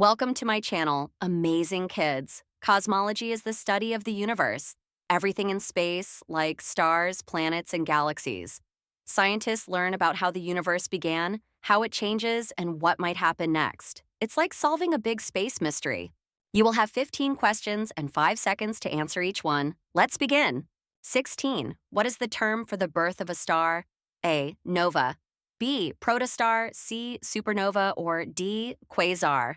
Welcome to my channel, Amazing Kids. Cosmology is the study of the universe, everything in space, like stars, planets, and galaxies. Scientists learn about how the universe began, how it changes, and what might happen next. It's like solving a big space mystery. You will have 15 questions and 5 seconds to answer each one. Let's begin. 16. What is the term for the birth of a star? A. Nova. B. Protostar. C. Supernova. Or D. Quasar.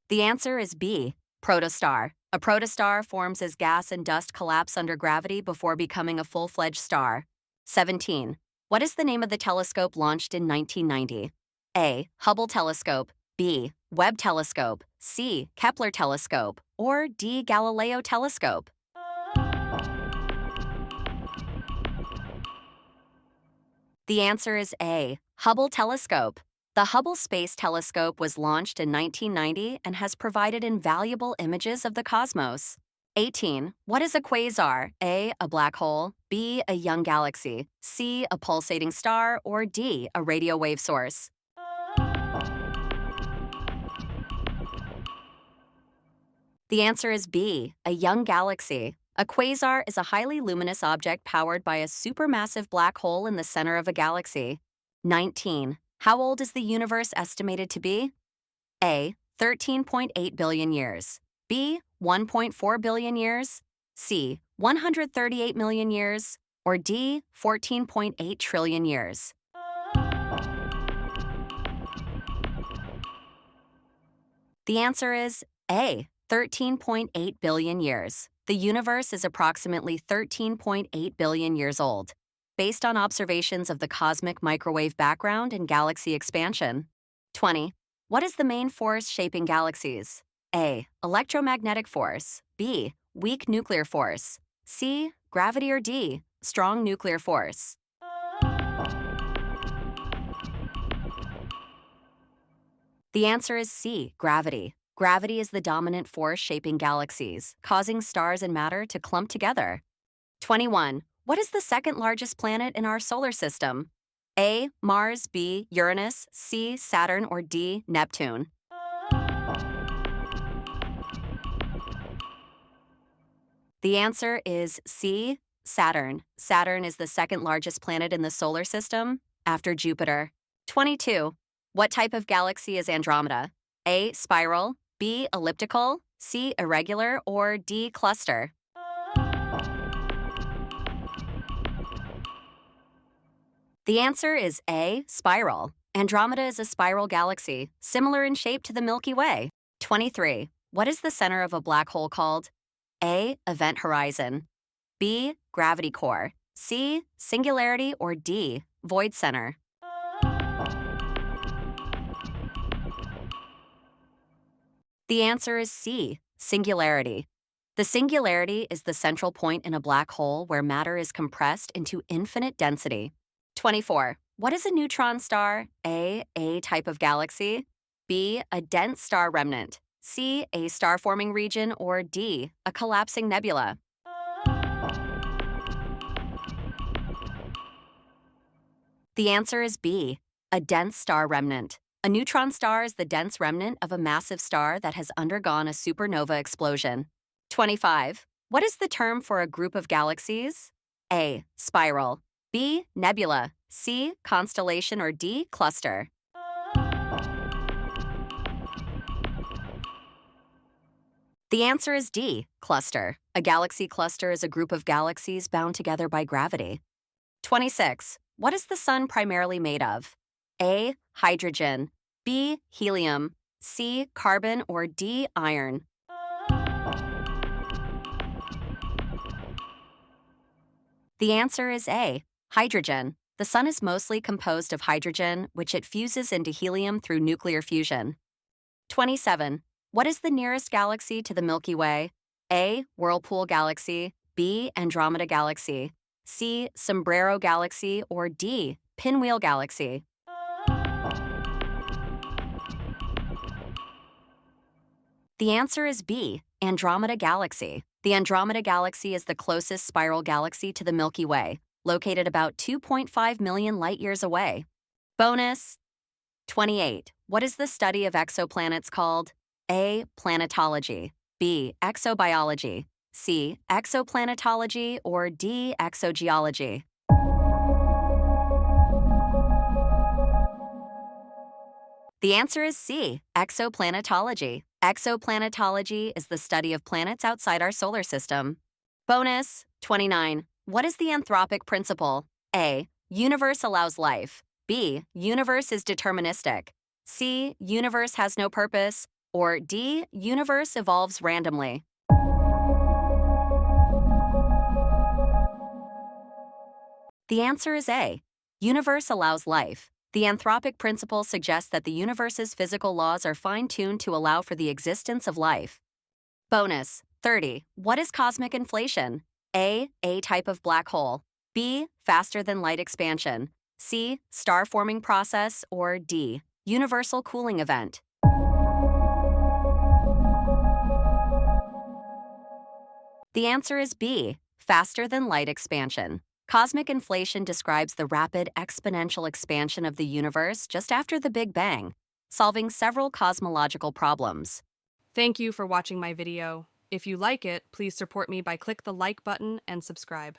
The answer is B. Protostar. A protostar forms as gas and dust collapse under gravity before becoming a full-fledged star. 17. What is the name of the telescope launched in 1990? A. Hubble telescope. B. Webb telescope. C. Kepler telescope. Or D. Galileo telescope. The answer is A. Hubble telescope. The Hubble Space Telescope was launched in 1990 and has provided invaluable images of the cosmos. 18. What is a quasar? A. A black hole. B. A young galaxy. C. A pulsating star. Or D. A radio wave source. The answer is B. A young galaxy. A quasar is a highly luminous object powered by a supermassive black hole in the center of a galaxy. 19. How old is the universe estimated to be? A. 13.8 billion years. B. 1.4 billion years. C. 138 million years. Or D. 14.8 trillion years. The answer is A. 13.8 billion years. The universe is approximately 13.8 billion years old, based on observations of the cosmic microwave background and galaxy expansion. 20. What is the main force shaping galaxies? A. Electromagnetic force. B. Weak nuclear force. C. Gravity. Or D. Strong nuclear force. The answer is C. Gravity. Gravity is the dominant force shaping galaxies, causing stars and matter to clump together. 21. What is the second largest planet in our solar system? A. Mars. B. Uranus. C. Saturn. Or D. Neptune. The answer is C. Saturn. Saturn is the second largest planet in the solar system, after Jupiter. 22. What type of galaxy is Andromeda? A. Spiral. B. Elliptical. C. Irregular. Or D. Cluster. The answer is A. Spiral. Andromeda is a spiral galaxy, similar in shape to the Milky Way. 23. What is the center of a black hole called? A. Event horizon. B. Gravity core. C. Singularity. Or D. Void center. The answer is C. Singularity. The singularity is the central point in a black hole where matter is compressed into infinite density. 24. What is a neutron star? A. A type of galaxy. B. A dense star remnant. C. A star-forming region. Or D. A collapsing nebula. The answer is B. A dense star remnant. A neutron star is the dense remnant of a massive star that has undergone a supernova explosion. 25. What is the term for a group of galaxies? A. Spiral. B. Nebula. C. Constellation. Or D. Cluster. The answer is D. Cluster. A galaxy cluster is a group of galaxies bound together by gravity. 26. What is the sun primarily made of? A. Hydrogen. B. Helium. C. Carbon. Or D. Iron. The answer is A. Hydrogen. The sun is mostly composed of hydrogen, which it fuses into helium through nuclear fusion. 27. What is the nearest galaxy to the Milky Way? A. Whirlpool Galaxy. B. Andromeda Galaxy. C. Sombrero Galaxy. Or D. Pinwheel Galaxy. The answer is B. Andromeda Galaxy. The Andromeda Galaxy is the closest spiral galaxy to the Milky Way, located about 2.5 million light-years away. Bonus 28. What is the study of exoplanets called? A. Planetology. B. Exobiology. C. Exoplanetology. Or D. Exogeology. The answer is C. Exoplanetology. Exoplanetology is the study of planets outside our solar system. Bonus 29. What is the anthropic principle? A. Universe allows life. B. Universe is deterministic. C. Universe has no purpose. Or D. Universe evolves randomly. The answer is A. Universe allows life. The anthropic principle suggests that the universe's physical laws are fine-tuned to allow for the existence of life. Bonus 30. What is cosmic inflation? A. A type of black hole. B. Faster than light expansion. C. Star forming process. Or D. Universal cooling event. The answer is B. Faster than light expansion. Cosmic inflation describes the rapid exponential expansion of the universe just after the Big Bang, solving several cosmological problems. Thank you for watching my video. If you like it, please support me by click the like button and subscribe.